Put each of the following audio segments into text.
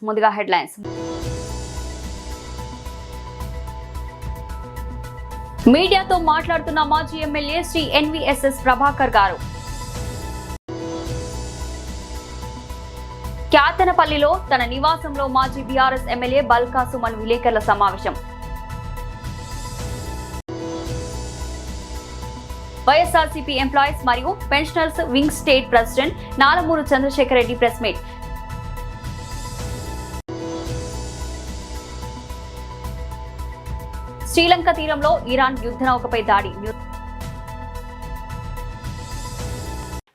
ముందుగా హెడ్లైన్స్. మీడియాతో మాట్లాడుతున్న మాజీ ఎమ్మెల్యే శ్రీ ఎన్వీఎస్ఎస్ ప్రభాకర్ గారు. క్యాతనపల్లిలో తన నివాసంలో మాజీ బీఆర్ఎస్ ఎమ్మెల్యే బల్కా సుమన్ విలేకరుల సమావేశం. వైఎస్ఆర్సీపీ ఎంప్లాయీస్ మరియు pensioners wing state president Nalamuru Chandrasekhar Reddy press meet. Sri Lanka తీరంలో ఇరాన్ యుద్ధ నౌకపై దాడి.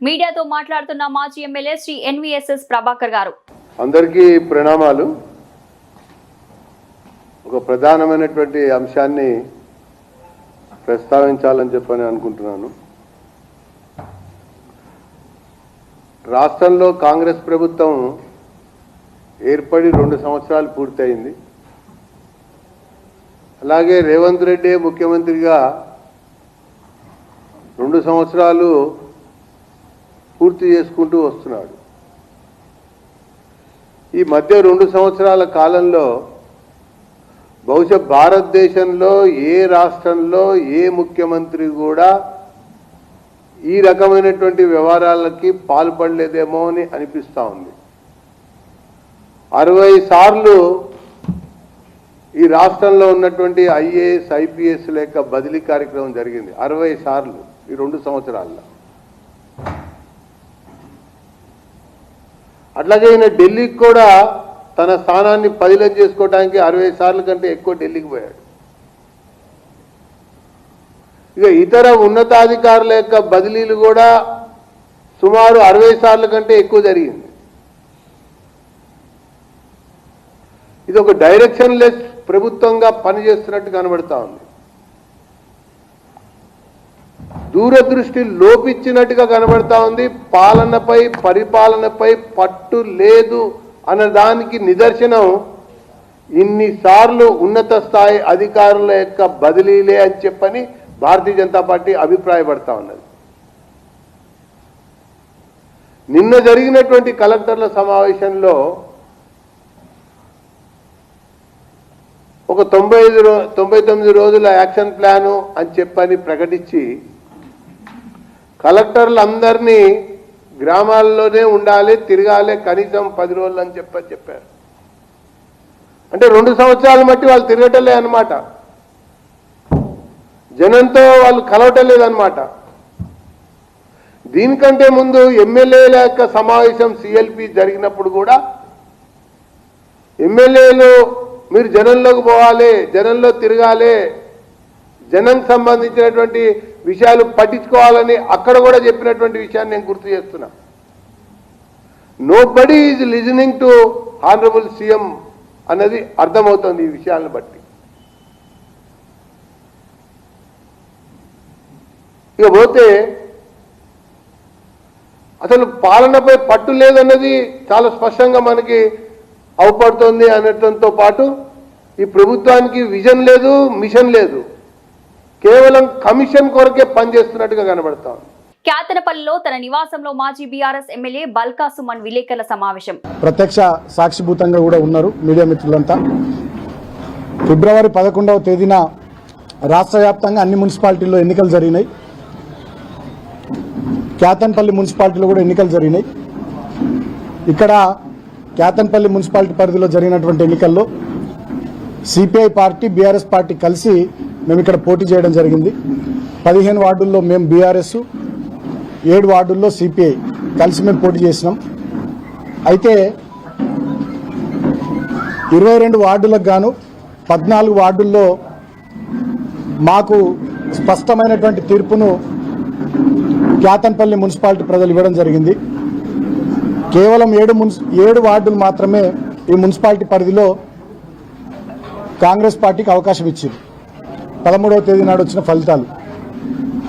మీడియాతో మాట్లాడుతున్న మాజీ ఎమ్మెల్యే శ్రీ ఎన్వీఎస్ఎస్ ప్రభాకర్ గారు. అందరికీ ప్రణామాలు. ఒక ప్రధానమైనటువంటి అంశాన్ని ప్రస్తావించాలని చెప్పని అనుకుంటున్నాను. రాష్ట్రంలో కాంగ్రెస్ ప్రభుత్వం ఏర్పడి 2 సంవత్సరాలు పూర్తయింది. అలాగే రేవంత్ రెడ్డి ముఖ్యమంత్రిగా 2 సంవత్సరాలు పూర్తి చేసుకుంటూ వస్తున్నాడు. ఈ మధ్య 2 సంవత్సరాల కాలంలో బహుశా భారతదేశంలో ఏ రాష్ట్రంలో ఏ ముఖ్యమంత్రి కూడా ఈ రకమైనటువంటి వ్యవహారాలకి పాల్పడలేదేమో అని అనిపిస్తూ ఉంది. 60 సార్లు ఈ రాష్ట్రంలో ఉన్నటువంటి ఐఏఎస్ ఐపీఎస్ లేక బదిలీ కార్యక్రమం జరిగింది. 60 సార్లు ఈ 2 సంవత్సరాల్లో. అట్లాగే ఈయన ఢిల్లీకి కూడా తన స్థానాన్ని పదిలం చేసుకోవడానికి 60 సార్ల కంటే ఎక్కువ ఢిల్లీకి పోయాడు. ఇక ఇతర ఉన్నతాధికారుల యొక్క బదిలీలు కూడా సుమారు 60 సార్ల కంటే ఎక్కువ జరిగింది. ఇది ఒక డైరెక్షన్ లెస్ ప్రభుత్వంగా పనిచేస్తున్నట్టు కనబడతా ఉంది. దూరదృష్టి లోపించినట్టుగా కనబడతా ఉంది. పాలనపై పరిపాలనపై పట్టు లేదు అన్నదానికి నిదర్శనం ఇన్నిసార్లు ఉన్నత స్థాయి అధికారుల యొక్క బదిలీలే అని చెప్పని భారతీయ జనతా పార్టీ అభిప్రాయపడతా ఉన్నది. నిన్న జరిగినటువంటి కలెక్టర్ల సమావేశంలో ఒక 99 రోజుల యాక్షన్ ప్లాను అని చెప్పని ప్రకటించి కలెక్టర్లందరినీ గ్రామాల్లోనే ఉండాలి, తిరగాలి, కనీసం 10 రోజులు అని చెప్పారు. అంటే 2 సంవత్సరాల మట్టి వాళ్ళు తిరగటలే అన్నమాట. జనంతో వాళ్ళు కలవటం లేదన్నమాట. దీనికంటే ముందు ఎమ్మెల్యేల యొక్క సమావేశం సిఎల్పి జరిగినప్పుడు కూడా ఎమ్మెల్యేలు మీరు జనంలోకి పోవాలి, జనంలో తిరగాలి, జనం సంబంధించినటువంటి విషయాలు పట్టించుకోవాలని అక్కడ కూడా చెప్పినటువంటి విషయాన్ని నేను గుర్తు చేస్తున్నా. Nobody is listening to honourable CM అన్నది అర్థమవుతుంది ఈ విషయాలను బట్టి. ఇక పోతే అసలు పాలనపై పట్టు లేదన్నది చాలా స్పష్టంగా మనకి అవపడుతుంది అనటంతో పాటు ఈ ప్రభుత్వానికి విజన్ లేదు, మిషన్ లేదు, కేవలం కమిషన్ కొరకే పనిచేస్తున్నట్టుగా కనబడతా ఉంది. క్యాతనపల్లిలో తన నివాసంలో మాజీ బీఆర్ఎస్ ఎమ్మెల్యే బల్కా సుమన్ విలేకరుల సమావేశం. ప్రత్యక్ష సాక్షిభూతంగా కూడా ఉన్నారు మీడియా మిత్రులంతా. ఫిబ్రవరి 11వ తేదీన రాష్ట్ర వ్యాప్తంగా అన్ని మున్సిపాలిటీల్లో ఎన్నికలు జరిగినాయి. క్యాతనపల్లి మున్సిపాలిటీలో కూడా ఎన్నికలు జరిగినాయి. ఇక్కడ క్యాతనపల్లి మున్సిపాలిటీ పరిధిలో జరిగినటువంటి ఎన్నికల్లో సిపిఐ పార్టీ బీఆర్ఎస్ పార్టీ కలిసి మేము ఇక్కడ పోటీ చేయడం జరిగింది. 15 వార్డుల్లో మేము బీఆర్ఎస్, 7 వార్డుల్లో సిపిఐ కలిసి మేము పోటీ చేసినాం. అయితే 22 వార్డులకు గాను 14 వార్డుల్లో మాకు స్పష్టమైనటువంటి తీర్పును క్యాతనపల్లి మున్సిపాలిటీ ప్రజలు ఇవ్వడం జరిగింది. కేవలం 7 వార్డులు మాత్రమే ఈ మున్సిపాలిటీ పరిధిలో కాంగ్రెస్ పార్టీకి అవకాశం ఇచ్చింది 13వ తేదీ నాడు వచ్చిన ఫలితాలు.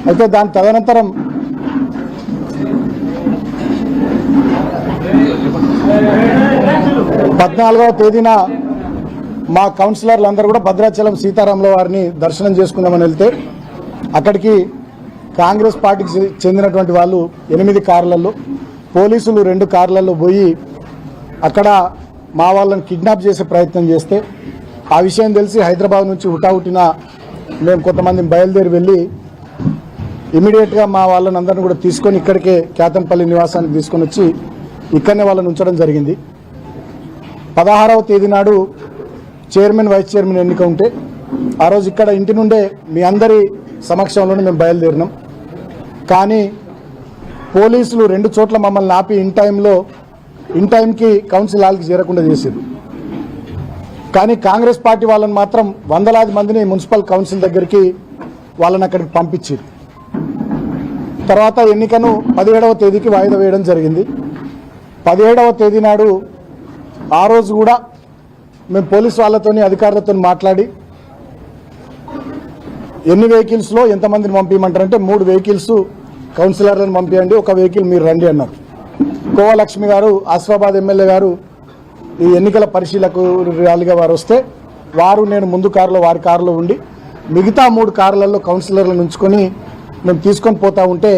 అయితే దాని తదనంతరం 14వ తేదీన మా కౌన్సిలర్లు అందరూ కూడా భద్రాచలం సీతారాముల వారిని దర్శనం చేసుకుందామని వెళ్తే అక్కడికి కాంగ్రెస్ పార్టీకి చెందినటువంటి వాళ్ళు 8 కార్లలో, పోలీసులు 2 కార్లలో పోయి అక్కడ మా వాళ్ళని కిడ్నాప్ చేసే ప్రయత్నం చేస్తే ఆ విషయం తెలిసి హైదరాబాద్ నుంచి హుటాహుటిన మేము కొంతమంది బయలుదేరి వెళ్ళి ఇమీడియట్గా మా వాళ్ళని అందరిని కూడా తీసుకొని ఇక్కడికే కేతన్పల్లి నివాసానికి తీసుకొని వచ్చి ఇక్కడనే వాళ్ళని ఉంచడం జరిగింది. 16వ తేదీ నాడు చైర్మన్ వైస్ చైర్మన్ ఎన్నిక ఉంటే ఆ రోజు ఇక్కడ ఇంటి నుండే మీ అందరి సమక్షంలోనే మేము బయలుదేరినాం. కానీ పోలీసులు 2 చోట్ల మమ్మల్ని ఆపి ఇన్ టైంకి కౌన్సిల్ హాల్కి చేరకుండా చేశారు. కానీ కాంగ్రెస్ పార్టీ వాళ్ళని మాత్రం వందలాది మందిని మున్సిపల్ కౌన్సిల్ దగ్గరికి వాళ్ళని అక్కడికి పంపించారు. తర్వాత ఎన్నికను 17వ తేదీకి వాయిదా వేయడం జరిగింది. 17వ తేదీ నాడు ఆ రోజు కూడా మేము పోలీసు వాళ్ళతోని అధికారులతో మాట్లాడి ఎన్ని వెహికల్స్లో ఎంతమందిని పంపించమంటారంటే 3 వెహికల్స్ కౌన్సిలర్లను పంపించండి, 1 వెహికల్ మీరు రండి అన్నారు. కోవలక్ష్మి గారు ఆసిఫాబాద్ ఎమ్మెల్యే గారు ఈ ఎన్నికల పరిశీలకులుగా వారు వస్తే నేను ముందు కారులో వారి కారులో ఉండి మిగతా 3 కార్లలో కౌన్సిలర్లను ఉంచుకొని మేము తీసుకొని పోతా ఉంటే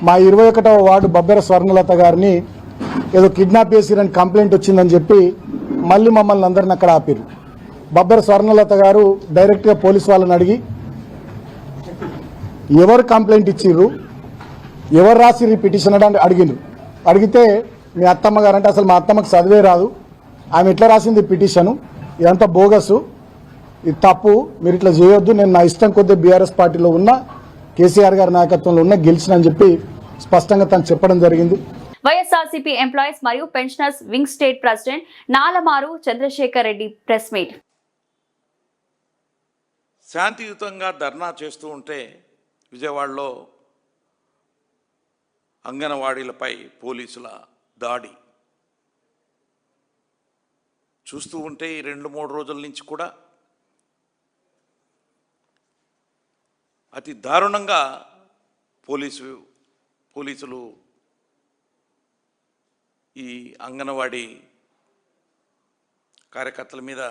మా 21వ వార్డు బబ్బెర స్వర్ణలత గారిని ఏదో కిడ్నాప్ చేసిరని కంప్లైంట్ వచ్చిందని చెప్పి మళ్ళీ మమ్మల్ని అందరిని అక్కడ ఆపారు. బబ్బెర స్వర్ణలత గారు డైరెక్ట్గా పోలీసు వాళ్ళని అడిగి ఎవరు కంప్లైంట్ ఇచ్చిర్రు, ఎవరు రాసిర్రు పిటిషన్ అని అడిగిండ్రు. అడిగితే మీ అత్తమ్మ గారు అంటే అసలు మా అత్తమ్మకు చదివే రాదు, ఆమె ఎట్లా రాసింది పిటిషను, ఇదంతా బోగసు, ఇది తప్పు, మీరు ఇట్లా చేయొద్దు, నేను నా ఇష్టం కొద్దీ బీఆర్ఎస్ పార్టీలో ఉన్న కేసీఆర్ గారి నాయకత్వంలో ఉన్న గెలిచినని చెప్పి స్పష్టంగా తను చెప్పడం జరిగింది. వైఎస్ఆర్సీపీ ఎంప్లాయీస్ మరియు pensioners wing state president Nalamaru Chandrasekhar Reddy press meet. శాంతియుతంగా ధర్నా చేస్తూ ఉంటే విజయవాడలో అంగన్వాడీలపై పోలీసుల దాడి చూస్తూ ఉంటే ఈ 2-3 రోజుల నుంచి కూడా అతి దారుణంగా పోలీసులు ఈ అంగన్వాడీ కార్యకర్తల మీద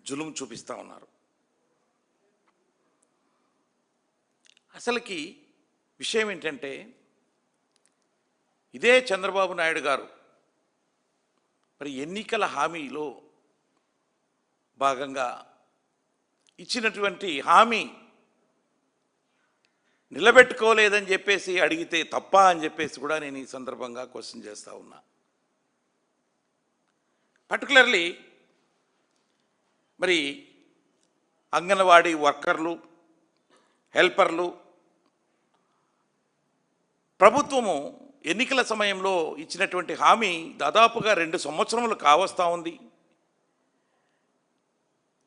జులుం చూపిస్తూ ఉన్నారు. అసలుకి విషయం ఏంటంటే ఇదే చంద్రబాబు నాయుడు గారు మరి ఎన్నికల హామీలో భాగంగా ఇచ్చినటువంటి హామీ నిలబెట్టుకోలేదని చెప్పేసి అడిగితే తప్ప అని చెప్పేసి కూడా నేను ఈ సందర్భంగా క్వశ్చన్ చేస్తూ ఉన్నా. పర్టికులర్లీ మరి అంగన్వాడీ వర్కర్లు, హెల్పర్లు ప్రభుత్వము ఎన్నికల సమయంలో ఇచ్చినటువంటి హామీ దాదాపుగా 2 సంవత్సరములు కావస్తూ ఉంది.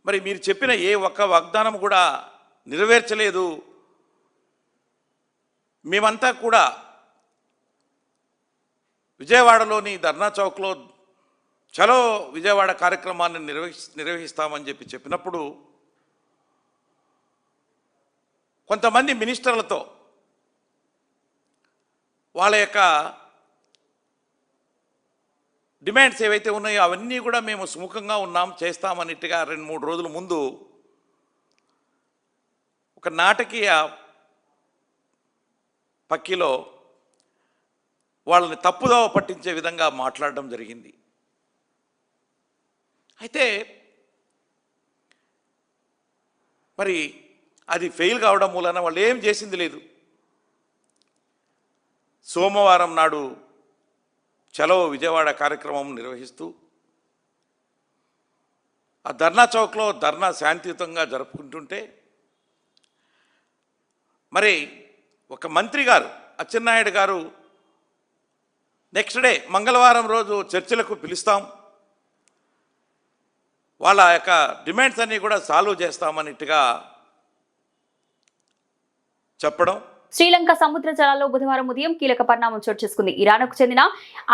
మరి మీరు చెప్పిన ఏ ఒక్క వాగ్దానం కూడా నెరవేర్చలేదు. మేమంతా కూడా విజయవాడలోని ధర్నా చౌక్లో చలో విజయవాడ కార్యక్రమాన్ని నిర్వహిస్తామని చెప్పినప్పుడు కొంతమంది మినిస్టర్లతో వాళ్ళ యొక్క డిమాండ్స్ ఏవైతే ఉన్నాయో అవన్నీ కూడా మేము సుముఖంగా ఉన్నాం, చేస్తామన్నట్టుగా 2-3 రోజుల ముందు ఒక నాటకీయ పక్కిలో వాళ్ళని తప్పుదోవ పట్టించే విధంగా మాట్లాడడం జరిగింది. అయితే మరి అది ఫెయిల్ కావడం మూలన వాళ్ళు ఏం చేసింది లేదు. సోమవారం నాడు చలో విజయవాడ కార్యక్రమం నిర్వహిస్తూ ఆ ధర్నా చౌక్లో ధర్నా శాంతియుతంగా జరుపుకుంటుంటే మరి ఒక మంత్రి గారు అచ్చెన్నాయుడు గారు నెక్స్ట్ డే మంగళవారం రోజు చర్చలకు పిలుస్తాం, వాళ్ళ యొక్క డిమాండ్స్ అన్నీ కూడా సాల్వ్ చేస్తామన్నట్టుగా చెప్పడం. శ్రీలంక సముద్ర జలాల్లో బుధవారం ఉదయం కీలక పరిణామం చోటు చేసుకుంది. ఇరాన్కు చెందిన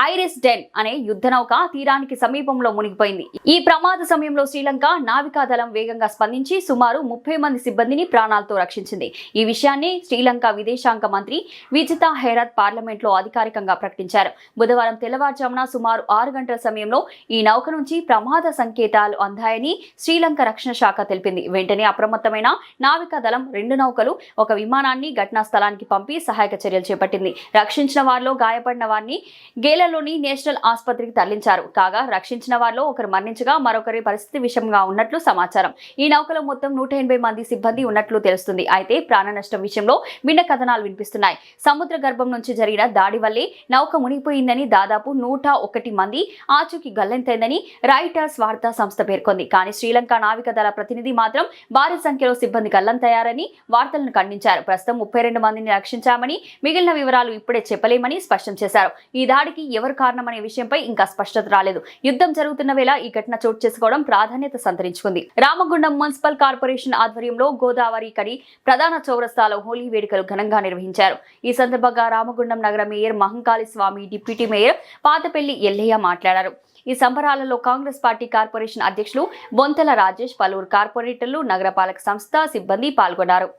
ఐరిస్ డెన్ అనే యుద్ధ నౌక తీరానికి సమీపంలో మునిగిపోయింది. ఈ ప్రమాద సమయంలో శ్రీలంక నావికాదళం వేగంగా స్పందించి సుమారు 30 మంది సిబ్బందిని ప్రాణాలతో రక్షించింది. ఈ విషయాన్ని శ్రీలంక విదేశాంగ మంత్రి విజితా హెరాత్ పార్లమెంట్ లో అధికారికంగా ప్రకటించారు. బుధవారం తెల్లవారుజామున సుమారు 6 గంటల సమయంలో ఈ నౌక నుంచి ప్రమాద సంకేతాలు అందాయని శ్రీలంక రక్షణ శాఖ తెలిపింది. వెంటనే అప్రమత్తమైన నావికాదళం 2 నౌకలు, ఒక విమానాన్ని ఘటనా స్థలానికి స్థలానికి పంపి సహాయక చర్యలు చేపట్టింది. రక్షించిన వారిలో గాయపడిన వారిని గేలలోని నేషనల్ ఆసుపత్రికి తరలించారు. కాగా రక్షించిన వారిలో ఒకరు మరణించగా మరొకరి పరిస్థితి విషమంగా ఉన్నట్లు సమాచారం. ఈ నౌకలో మొత్తం 180 మంది సిబ్బంది ఉన్నట్లు తెలుస్తుంది. అయితే ప్రాణ నష్టం విషయంలో భిన్న కథనాలు వినిపిస్తున్నాయి. సముద్ర గర్భం నుంచి జరిగిన దాడి వల్లే నౌక మునిగిపోయిందని, దాదాపు 101 మంది ఆచూకీ గల్లంతైందని రాయిటర్స్ వార్తా సంస్థ పేర్కొంది. కానీ శ్రీలంక నావికాదళ ప్రతినిధి మాత్రం భారీ సంఖ్యలో సిబ్బంది గల్లంతయ్యారని వార్తలను ఖండించారు. ప్రస్తుతం 32 మందిని రక్షించామని, మిగిలిన వివరాలు ఇప్పుడే చెప్పలేమని స్పష్టం చేశారు. ఈ దాడికి ఎవరు కారణమనే విషయంపై ఇంకా స్పష్టత రాలేదు. యుద్ధం జరుగుతున్న వేళ ఈ ఘటన చోటు చేసుకోవడం ప్రాధాన్యత సంతరించుకుంది. రామగుండం మున్సిపల్ కార్పొరేషన్ ఆధ్వర్యంలో గోదావరి కడి ప్రధాన చౌరస్తాలో హోలీ వేడుకలు ఘనంగా నిర్వహించారు. ఈ సందర్భంగా రామగుండం నగర మేయర్ మహంకాళి స్వామి, డిప్యూటీ మేయర్ పాతపల్లి ఎల్లయ్య మాట్లాడారు. ఈ సంబరాలలో కాంగ్రెస్ పార్టీ కార్పొరేషన్ అధ్యక్షులు బొంతల రాజేష్, పలువురు కార్పొరేటర్లు, నగరపాలక సంస్థ సిబ్బంది పాల్గొన్నారు.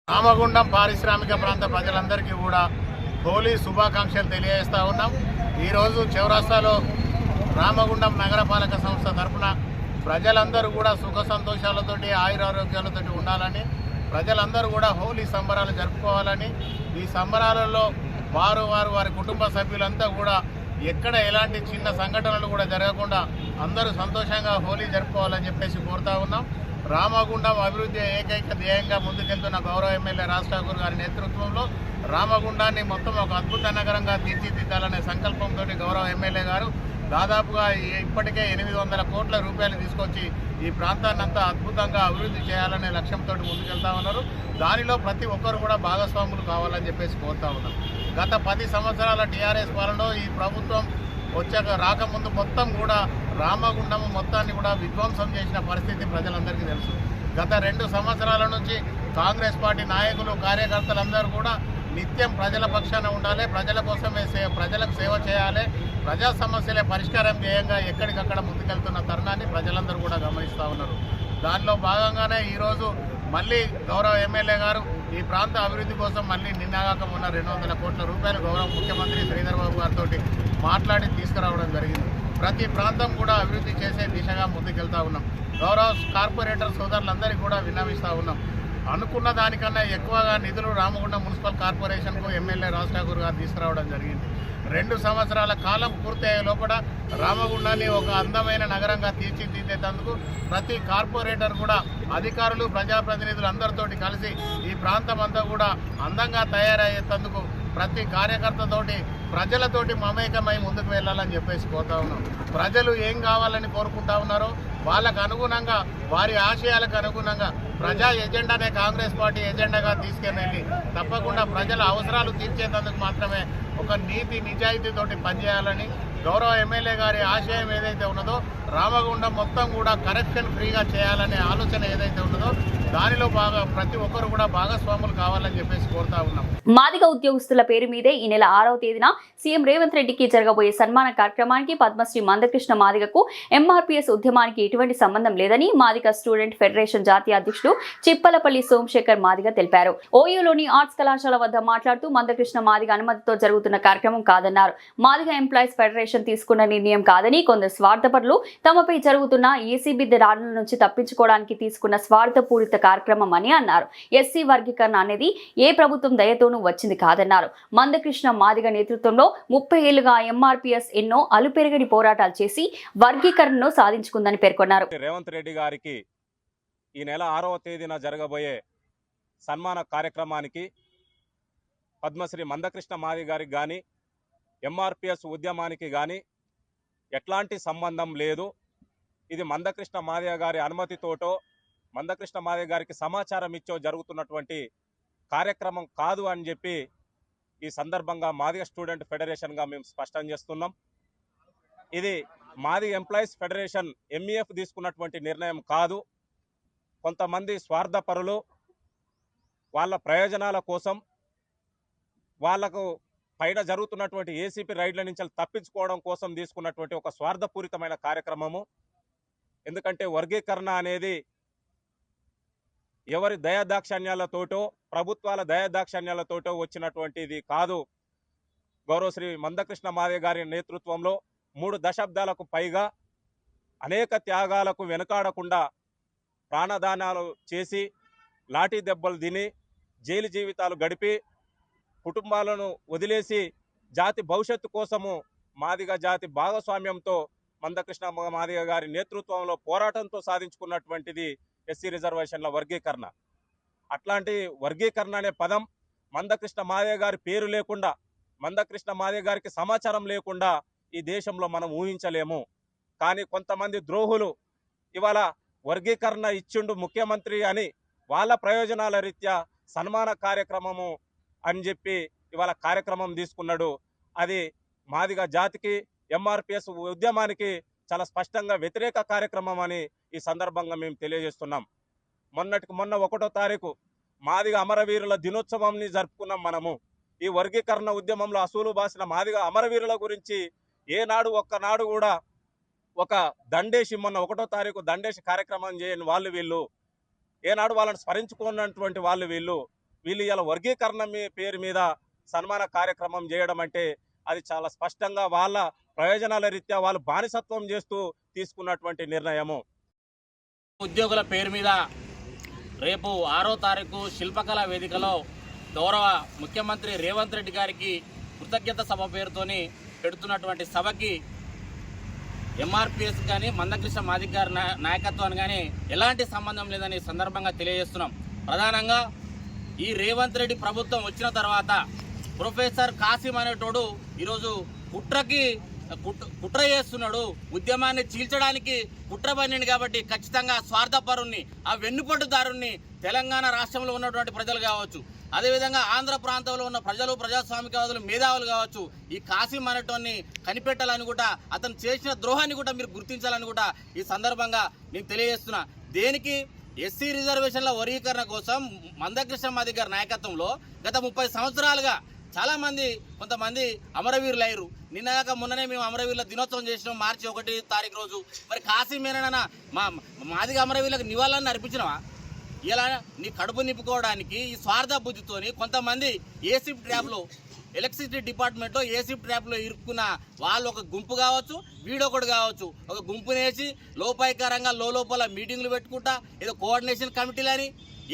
రామగుండం పారిశ్రామిక ప్రాంత ప్రజలందరికీ కూడా హోలీ శుభాకాంక్షలు తెలియజేస్తూ ఉన్నాం. ఈరోజు చౌరస్తాలో రామగుండం నగరపాలక సంస్థ తరఫున ప్రజలందరూ కూడా సుఖ సంతోషాలతోటి ఆయురారోగ్యాలతోటి ఉండాలని, ప్రజలందరూ కూడా హోలీ సంబరాలు జరుపుకోవాలని, ఈ సంబరాలలో వారి కుటుంబ సభ్యులంతా కూడా ఎక్కడ ఎలాంటి చిన్న సంఘటనలు కూడా జరగకుండా అందరూ సంతోషంగా హోలీ జరుపుకోవాలని చెప్పేసి కోరుతా ఉన్నాం. రామగుండం అభివృద్ధి ఏకైక ధ్యేయంగా ముందుకెళ్తున్న గౌరవ ఎమ్మెల్యే రాజ్ ఠాకూర్ గారి నేతృత్వంలో రామగుండాన్ని మొత్తం ఒక అద్భుత నగరంగా తీర్చిదిద్దాలనే సంకల్పంతో గౌరవ ఎమ్మెల్యే గారు దాదాపుగా ఇప్పటికే 800 కోట్ల రూపాయలు తీసుకొచ్చి ఈ ప్రాంతాన్ని అంతా అద్భుతంగా అభివృద్ధి చేయాలనే లక్ష్యంతో ముందుకెళ్తా ఉన్నారు. దానిలో ప్రతి ఒక్కరు కూడా భాగస్వాములు కావాలని చెప్పేసి కోరుతా ఉన్నారు. గత 10 సంవత్సరాల టీఆర్ఎస్ పాలనలో ఈ ప్రభుత్వం రాకముందు మొత్తం కూడా రామగుండం మొత్తాన్ని కూడా విధ్వంసం చేసిన పరిస్థితి ప్రజలందరికీ తెలుసు. గత 2 సంవత్సరాల నుంచి కాంగ్రెస్ పార్టీ నాయకులు, కార్యకర్తలందరూ కూడా నిత్యం ప్రజల పక్షాన ఉండాలి, ప్రజల కోసమే ప్రజలకు సేవ చేయాలి, ప్రజా సమస్యలే పరిష్కారం ధ్యేయంగా ఎక్కడికక్కడ ముందుకెళ్తున్న తరుణాన్ని ప్రజలందరూ కూడా గమనిస్తూ ఉన్నారు. దానిలో భాగంగానే ఈరోజు మళ్ళీ గౌరవ ఎమ్మెల్యే గారు ఈ ప్రాంత అభివృద్ధి కోసం మళ్ళీ నిన్నగాక ఉన్న 200 కోట్ల రూపాయలు గౌరవ ముఖ్యమంత్రి శ్రీధర్ బాబు గారితో మాట్లాడి తీసుకురావడం జరిగింది. ప్రతి ప్రాంతం కూడా అభివృద్ధి చేసే దిశగా ముందుకెళ్తా ఉన్నాం. గౌరవ కార్పొరేటర్ సోదరులందరికీ కూడా విన్నవిస్తూ ఉన్నాం. అనుకున్న దానికన్నా ఎక్కువగా నిధులు రామగుండం మున్సిపల్ కార్పొరేషన్కు ఎమ్మెల్యే రాజ్ ఠాకూర్ గారు తీసుకురావడం జరిగింది. 2 సంవత్సరాల కాలం పూర్తయ్యే లోపల రామగుండాన్ని ఒక అందమైన నగరంగా తీర్చిదిద్దేందుకు ప్రతి కార్పొరేటర్ కూడా అధికారులు, ప్రజాప్రతినిధులు అందరితోటి కలిసి ఈ ప్రాంతం అంతా కూడా అందంగా తయారయ్యేందుకు ప్రతి కార్యకర్తతోటి ప్రజలతోటి మమేకమై ముందుకు వెళ్ళాలని చెప్పేసి కోరుతా ఉన్నాం. ప్రజలు ఏం కావాలని కోరుకుంటా ఉన్నారో వాళ్ళకు అనుగుణంగా, వారి ఆశయాలకు అనుగుణంగా ప్రజా ఎజెండానే కాంగ్రెస్ పార్టీ ఎజెండాగా తీసుకెళ్ళి తప్పకుండా ప్రజల అవసరాలు తీర్చేందుకు మాత్రమే ఒక నీతి నిజాయితీతోటి పనిచేయాలని, గౌరవ ఎమ్మెల్యే గారి ఆశయం ఏదైతే ఉన్నదో రామగుండం మొత్తం కూడా కరప్షన్ ఫ్రీగా చేయాలనే ఆలోచన ఏదైతే ఉన్నదో దానిలో ప్రతి ఒక్కరు కూడా భాగస్వాములు కావాలని చెప్పేసి కోరుతా ఉన్నాం. మాదిగ ఉద్యోగస్తుల పేరు మీదే ఈ నెల 6వ తేదీన సీఎం రేవంత్ రెడ్డికి జరగబోయే సన్మాన కార్యక్రమానికి పద్మశ్రీ మందకృష్ణ మాదిగకు ఎంఆర్పీఎస్ ఉద్యమానికి ఎటువంటి సంబంధం లేదని మాదిగ స్టూడెంట్ ఫెడరేషన్ జాతీయ అధ్యక్షుడు చిప్పలపల్లి సోమశేఖర్ మాదిగ తెలిపారు. ఓయూలోని ఆర్ట్స్ కళాశాల వద్ద మాట్లాడుతూ మందకృష్ణ మాదిగ అనుమతితో జరుగుతున్న కార్యక్రమం కాదన్నారు. మాదిగ ఎంప్లాయీస్ ఫెడరేషన్ తీసుకున్న నిర్ణయం కాదని, కొందరు స్వార్థపరులు తమపై జరుగుతున్న ఏసీబీ దాడుల నుంచి తప్పించుకోవడానికి తీసుకున్న స్వార్థపూరిత కార్యక్రమం అని అన్నారు. ఎస్సీ వర్గీకరణ అనేది ఏ ప్రభుత్వం దయతోనూ వచ్చింది కాదన్నారు. మందకృష్ణ మాదిగ నేతృత్వంలో 30 ఏళ్లుగా ఎంఆర్పీఎస్ ఎన్నో అలుపెరగని పోరాటాలు చేసి వర్గీకరణను సాధించుకుందని పేర్కొన్నారు. రేవంత్ రెడ్డి గారికి ఈ నెల 6వ తేదీన జరగబోయే సన్మాన కార్యక్రమానికి పద్మశ్రీ మందకృష్ణ మాదిగ గారికి కానీ, ఎంఆర్పీఎస్ ఉద్యమానికి కానీ ఎట్లాంటి సంబంధం లేదు. ఇది మందకృష్ణ మాదిగ గారి అనుమతితోటో, మందకృష్ణ మాదిగ గారికి సమాచారం ఇచ్చో జరుగుతున్నటువంటి కార్యక్రమం కాదు అని చెప్పి ఈ సందర్భంగా మాదిగ స్టూడెంట్ ఫెడరేషన్గా మేము స్పష్టం చేస్తున్నాం. ఇది మాదిగ ఎంప్లాయీస్ ఫెడరేషన్ ఎంఈఎఫ్ తీసుకున్నటువంటి నిర్ణయం కాదు. కొంతమంది స్వార్థపరులు వాళ్ళ ప్రయోజనాల కోసం, వాళ్లకు పైన జరుగుతున్నటువంటి ఏసీపీ రైడ్ల నుంచి తప్పించుకోవడం కోసం తీసుకున్నటువంటి ఒక స్వార్థపూరితమైన కార్యక్రమము. ఎందుకంటే వర్గీకరణ అనేది ఎవరి దయాదాక్షణ్యాలతోటో ప్రభుత్వాల దయాదాక్షణ్యాలతోటో వచ్చినటువంటిది కాదు. గౌరవ శ్రీ మందకృష్ణ మాదిగ గారి నేతృత్వంలో 3 దశాబ్దాలకు పైగా అనేక త్యాగాలకు వెనుకాడకుండా ప్రాణదానాలు చేసి లాఠీ దెబ్బలు తిని జైలు జీవితాలు గడిపి కుటుంబాలను వదిలేసి జాతి భవిష్యత్తు కోసము మాదిగ జాతి భాగస్వామ్యంతో మందకృష్ణ మాదిగ గారి నేతృత్వంలో పోరాటంతో సాధించుకున్నటువంటిది ఎస్సీ రిజర్వేషన్ల వర్గీకరణ. అట్లాంటి వర్గీకరణ అనే పదం మందకృష్ణ మాదిగ గారి పేరు లేకుండా, మందకృష్ణ మాదిగ గారికి సమాచారం లేకుండా ఈ దేశంలో మనం ఊహించలేము. కానీ కొంతమంది ద్రోహులు ఇవాళ వర్గీకరణ ఇచ్చిండు ముఖ్యమంత్రి అని వాళ్ళ ప్రయోజనాల రీత్యా సన్మాన కార్యక్రమము అని చెప్పి ఇవాళ కార్యక్రమం తీసుకున్నాడు. అది మాదిగ జాతికి ఎంఆర్పిఎస్ ఉద్యమానికి చాలా స్పష్టంగా వ్యతిరేక కార్యక్రమం అని ఈ సందర్భంగా మేము తెలియజేస్తున్నాం. మొన్నటికి మొన్న 1వ తారీఖు మాదిగ అమరవీరుల దినోత్సవంని జరుపుకున్నాం. మనము ఈ వర్గీకరణ ఉద్యమంలో అసూలు బాసిన మాదిగ అమరవీరుల గురించి ఏనాడు ఒక్కనాడు కూడా ఒక దండేసి, మొన్న 1వ తారీఖు దండేసి కార్యక్రమం చేయని వాళ్ళు వీళ్ళు, ఏనాడు వాళ్ళని స్మరించుకున్నటువంటి వాళ్ళు వీళ్ళు ఇలా వర్గీకరణ పేరు మీద సన్మాన కార్యక్రమం చేయడం అంటే అది చాలా స్పష్టంగా వాళ్ళ ప్రయోజనాల రీత్యా వాళ్ళు బానిసత్వం చేస్తూ తీసుకున్నటువంటి నిర్ణయము. ఉద్యోగుల పేరు మీద రేపు 6వ తారీఖు శిల్పకళా వేదికలో గౌరవ ముఖ్యమంత్రి రేవంత్ రెడ్డి గారికి కృతజ్ఞత సభ పేరుతోని పెడుతున్నటువంటి సభకి ఎంఆర్పిఎస్ కానీ మందకృష్ణ మాదిగ గారి నాయకత్వాన్ని కానీ ఎలాంటి సంబంధం లేదని సందర్భంగా తెలియజేస్తున్నాం. ప్రధానంగా ఈ రేవంత్ రెడ్డి ప్రభుత్వం వచ్చిన తర్వాత ప్రొఫెసర్ కాసిం అనేటోడు ఈరోజు కుట్ర చేస్తున్నాడు, ఉద్యమాన్ని చీల్చడానికి కుట్ర పన్నింది. కాబట్టి ఖచ్చితంగా స్వార్థపరుణ్ణి, ఆ వెన్నుపట్టుదారుణ్ణి తెలంగాణ రాష్ట్రంలో ఉన్నటువంటి ప్రజలు కావచ్చు, అదేవిధంగా ఆంధ్ర ప్రాంతంలో ఉన్న ప్రజలు, ప్రజాస్వామికవాదులు, మేధావులు కావచ్చు, ఈ కాసిం అనేటోన్ని కనిపెట్టాలని కూడా, అతను చేసిన ద్రోహాన్ని కూడా మీరు గుర్తించాలని కూడా ఈ సందర్భంగా నేను తెలియజేస్తున్నా. దేనికి? ఎస్సీ రిజర్వేషన్ల వర్గీకరణ కోసం మందకృష్ణ మాదిగ గారి నాయకత్వంలో గత 30 సంవత్సరాలుగా చాలామంది కొంతమంది అమరవీరులు అయ్యారు. నిన్నగాక మొన్ననే మేము అమరవీరుల దినోత్సవం చేసినాం మార్చి 1వ తారీఖు రోజు. మరి కాసిం ఏనైనా మాదిగ అమరవీరులకు నివాళులను అర్పించినవా? ఇలా నీ కడుపు నింపుకోవడానికి ఈ స్వార్థ బుద్ధితోని కొంతమంది ఏసిప్ ట్రాప్లో, ఎలక్ట్రిసిటీ డిపార్ట్మెంట్లో ఏసిప్ ట్రాప్లో ఇరుక్కున్న వాళ్ళు ఒక గుంపు కావచ్చు, వీడొకడు కావచ్చు, ఒక గుంపునేసి లోపాయికారంగా లోపల మీటింగులు పెట్టుకుంటా ఏదో కోఆర్డినేషన్ కమిటీలని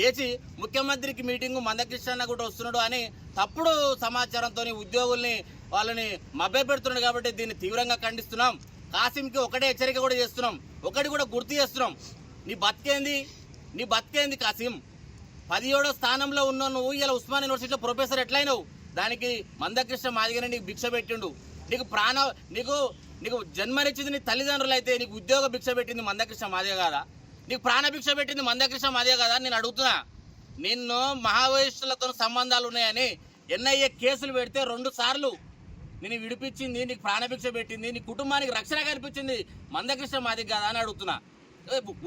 ఏచి ముఖ్యమంత్రికి మీటింగు మందకృష్ణ కూడా వస్తున్నాడు అని తప్పుడు సమాచారంతో ఉద్యోగుల్ని వాళ్ళని మభ్యపెడుతున్నాడు. కాబట్టి దీన్ని తీవ్రంగా ఖండిస్తున్నాం. కాసింకి ఒకటే హెచ్చరిక కూడా చేస్తున్నాం, ఒకటి కూడా గుర్తు చేస్తున్నాం. నీ బతికేంది కాసిం? 17వ స్థానంలో ఉన్నావు నువ్వు. ఇలా ఉస్మాన్ యూనివర్సిటీలో ప్రొఫెసర్ ఎట్లయినావు? దానికి మందకృష్ణ మాదిగనే నీకు భిక్ష పెట్టిండు. నీకు జన్మనిచ్చింది నీ తల్లిదండ్రులు అయితే నీకు ఉద్యోగ భిక్ష పెట్టింది మందకృష్ణ మాదిగ కాదా? నీకు ప్రాణ భిక్ష పెట్టింది మందకృష్ణ మాదిగ కాదా? నేను అడుగుతున్నా. నిన్ను మహావైష్ణులతో సంబంధాలు ఉన్నాయని ఎన్ఐఏ కేసులు పెడితే 2 సార్లు నేను విడిపించింది, నీకు ప్రాణభిక్ష పెట్టింది, నీ కుటుంబానికి రక్షణ కల్పించింది మందకృష్ణ మాదిగ కాదా అని అడుగుతున్నా.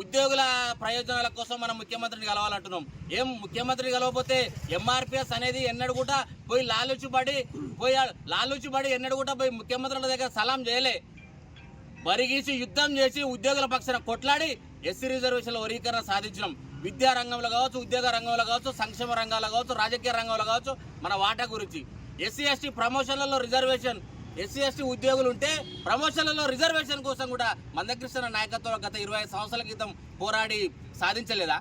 ఉద్యోగుల ప్రయోజనాల కోసం మనం ముఖ్యమంత్రిని కలవాలంటున్నాం. ఏం ముఖ్యమంత్రిని కలవకపోతే ఎంఆర్పిఎస్ అనేది ఎన్నడూ కూడా పోయి లాలూచిబడి ఎన్నడూ కూడా పోయి ముఖ్యమంత్రుల దగ్గర సలాం చేయలే. బరిగీసి యుద్ధం చేసి ఉద్యోగుల పక్షాన కొట్లాడి ఎస్సీ రిజర్వేషన్ల వర్గీకరణ సాధించినాం. విద్యా రంగంలో కావచ్చు, ఉద్యోగ రంగంలో కావచ్చు, సంక్షేమ రంగాల్లో కావచ్చు, రాజకీయ రంగంలో కావచ్చు మన వాటా గురించి. ఎస్సీ ఎస్టీ ప్రమోషన్లలో రిజర్వేషన్, ఎస్సీ ఎస్టీ ఉద్యోగులు ఉంటే ప్రమోషన్లలో రిజర్వేషన్ కోసం కూడా మందకృష్ణ నాయకత్వం గత 25 సంవత్సరాల క్రితం పోరాడి సాధించలేదా?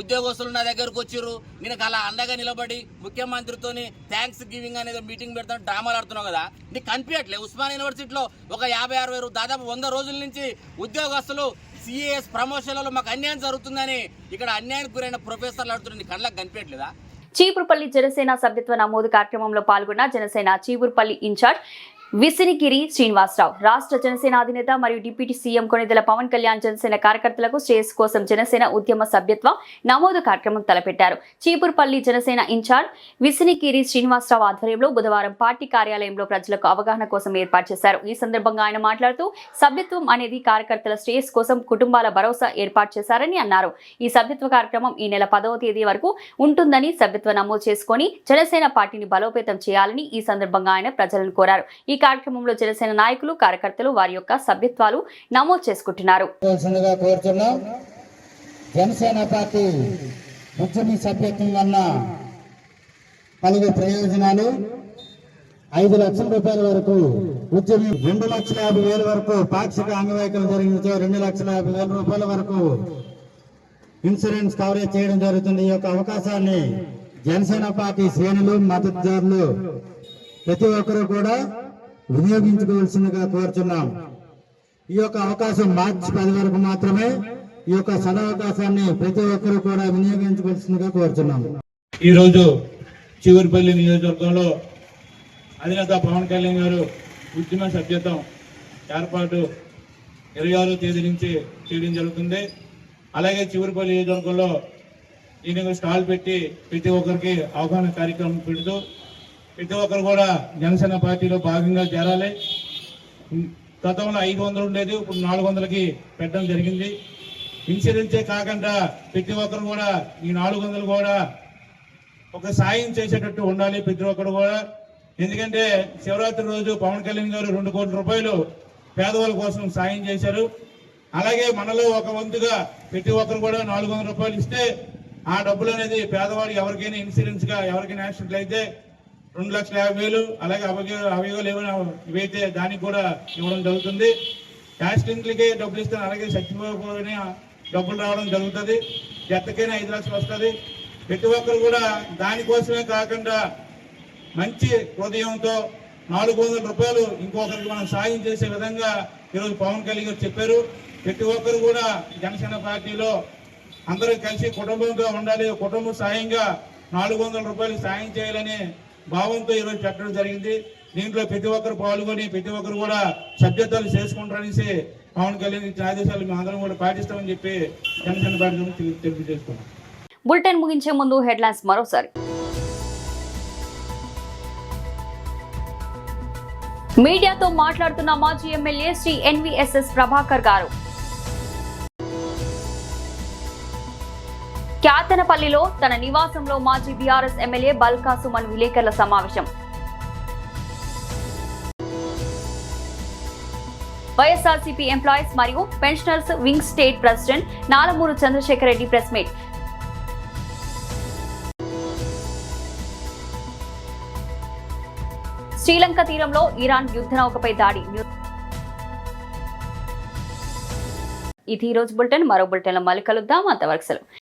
ఉద్యోగస్తులు నా దగ్గరకు వచ్చిర్రు, నేను అలా అండగా నిలబడి ముఖ్యమంత్రితోని థ్యాంక్స్ గివింగ్ అనేది మీటింగ్ పెడతాను డ్రామాలు ఆడుతున్నావు కదా. నీకు కనిపించట్లే? ఉస్మాన్ యూనివర్సిటీలో ఒక 50-60 దాదాపు 100 రోజుల నుంచి ఉద్యోగస్తులు సిఏఎస్ ప్రమోషన్లలో మాకు అన్యాయం జరుగుతుందని ఇక్కడ అన్యాయానికి గురైన ప్రొఫెసర్లు ఆడుతున్నారు. నీ కళ్ళకు కనిపించట్లేదా? చీపురుపల్లి జనసేన సభ్యత్వ నమోదు కార్యక్రమంలో పాల్గొన్న జనసేన చీపురుపల్లి ఇన్ఛార్జ్ విసినిగిరి శ్రీనివాసరావు, రాష్ట్ర జనసేన అధినేత మరియు డిప్యూటీ సీఎం కొణిదెల పవన్ కళ్యాణ్ జనసేన కార్యకర్తలకు శ్రేయస్ కోసం జనసేన ఉద్యమ సభ్యత్వ నమోదు కార్యక్రమం తలపెట్టారు. చీపురుపల్లి జనసేన ఇన్ఛార్జ్ విసినిగిరి శ్రీనివాసరావు ఆధ్వర్యంలో బుధవారం పార్టీ కార్యాలయంలో ప్రజలకు అవగాహన కోసం ఏర్పాటు చేశారు. ఈ సందర్భంగా ఆయన మాట్లాడుతూ సభ్యత్వం అనేది కార్యకర్తల శ్రేయస్ కోసం కుటుంబాల భరోసా ఏర్పాటు చేశారని అన్నారు. ఈ సభ్యత్వ కార్యక్రమం ఈ నెల 10వ తేదీ వరకు ఉంటుందని, సభ్యత్వ నమోదు చేసుకుని జనసేన పార్టీని బలోపేతం చేయాలని ఈ సందర్భంగా ఆయన ప్రజలను కోరారు. ఈ కార్యక్రమంలో జనసేన నాయకులు, కార్యకర్తలు వారి యొక్క సభ్యత్వాలు నమోదు చేసుకుంటున్నారు. జనసేన పార్టీ ఉద్యమ సభ్యత్వం వల్ల కలిగే ప్రయోజనాలు 5 లక్షల రూపాయల వరకు ఉద్యమి 2,50,000 వరకు పాక్షిక అంగవైకల్యం జరిగినచో 2,50,000 రూపాయల వరకు ఇన్సూరెన్స్ కవరేజ్ చేయడం జరుగుతుంది. ఈ యొక్క అవకాశాన్ని జనసేన పార్టీ శ్రేణులు మద్దతుదారులు ప్రతి ఒక్కరూ కూడా వినియోగించుకోవాల్సిందిగా కోరుచున్నాం. ఈ యొక్క అవకాశం మార్చి 10 వరకు మాత్రమే. ఈ యొక్క సదవకాశాన్ని ప్రతి ఒక్కరూ కూడా వినియోగించుకోవాల్సిందిగా కోరుచున్నాం. ఈరోజు చివరిపల్లి నియోజకవర్గంలో అధినేత పవన్ కళ్యాణ్ గారు ఉద్యమ సభ్యత్వం ఏర్పాటు 26వ తేదీ నుంచి చేయడం జరుగుతుంది. అలాగే చివరిపల్లి నియోజకవర్గంలో ఈయన స్టాల్ పెట్టి ప్రతి ఒక్కరికి అవగాహన కార్యక్రమం పెడుతూ ప్రతి ఒక్కరు కూడా జనసేన పార్టీలో భాగంగా చేరాలి. గతంలో 500 ఉండేది, ఇప్పుడు 400కి పెట్టడం జరిగింది. ఇన్సూరెన్సే కాకుండా ప్రతి ఒక్కరు కూడా ఈ 400 కూడా ఒక సాయం చేసేటట్టు ఉండాలి ప్రతి ఒక్కరు కూడా. ఎందుకంటే శివరాత్రి రోజు పవన్ కళ్యాణ్ గారు 2 కోట్ల రూపాయలు పేదవాళ్ళ కోసం సాయం చేశారు. అలాగే మనలో ఒక వంతుగా ప్రతి ఒక్కరు కూడా 400 రూపాయలు ఇస్తే ఆ డబ్బులు అనేది పేదవాడు ఎవరికైనా ఇన్సూరెన్స్ గా ఎవరికైనా యాక్సిడెంట్ అయితే 2,50,000, అలాగే అవయవాలు ఏమైనా ఇవైతే దానికి కూడా ఇవ్వడం జరుగుతుంది. యాక్సిడెంట్లకి డబ్బులు ఇస్తాను, అలాగే చచ్చిపోయిన డబ్బులు రావడం జరుగుతుంది. ఎత్తకైనా 5 లక్షలు వస్తుంది. ప్రతి ఒక్కరు కూడా దానికోసమే కాకుండా మంచి హృదయంతో 400 రూపాయలు ఇంకొకరికి మనం సాయం చేసే విధంగా ఈరోజు పవన్ కళ్యాణ్ గారు చెప్పారు. ప్రతి ఒక్కరు కూడా జనసేన పార్టీలో అందరూ కలిసి కుటుంబంగా ఉండాలి, కుటుంబ సాయంగా 400 రూపాయలు సాయం చేయాలనే భావంతో ఈరోజు పెట్టడం జరిగింది. దీంట్లో ప్రతి ఒక్కరు పాల్గొని ప్రతి ఒక్కరు కూడా సభ్యత్వాలు చేసుకుంటారనేసి పవన్ కళ్యాణ్ ఇచ్చిన ఆదేశాలు మేము అందరం కూడా పాటిస్తామని చెప్పి జనసేన పార్టీ తెలియజేస్తున్నాం. బులెటిన్ ముగించే ముందు హెడ్లైన్స్ మరోసారి. మీడియాతో మాట్లాడుతున్న మాజీ ఎమ్మెల్యే శ్రీ NVSS ప్రభాకర్ గారు. క్యాతనపల్లిలో తన నివాసంలో మాజీ BRS ఎమ్మెల్యే బల్కా సుమన్ విలేకరుల సమావేశం. వైఎస్ఆర్సీపీ ఎంప్లాయీస్ మరియు pensioners wing state president Nalamuru Chandrasekhar Reddy press meet. Sri Lanka తీరంలో ఇరాన్ యుద్ధ నౌకపై దాడి. ఇది ఈ రోజు బులెటిన్. మరో బులెటిన్లో మళ్ళీ కలుద్దాం. అంతవరకు సెలవు.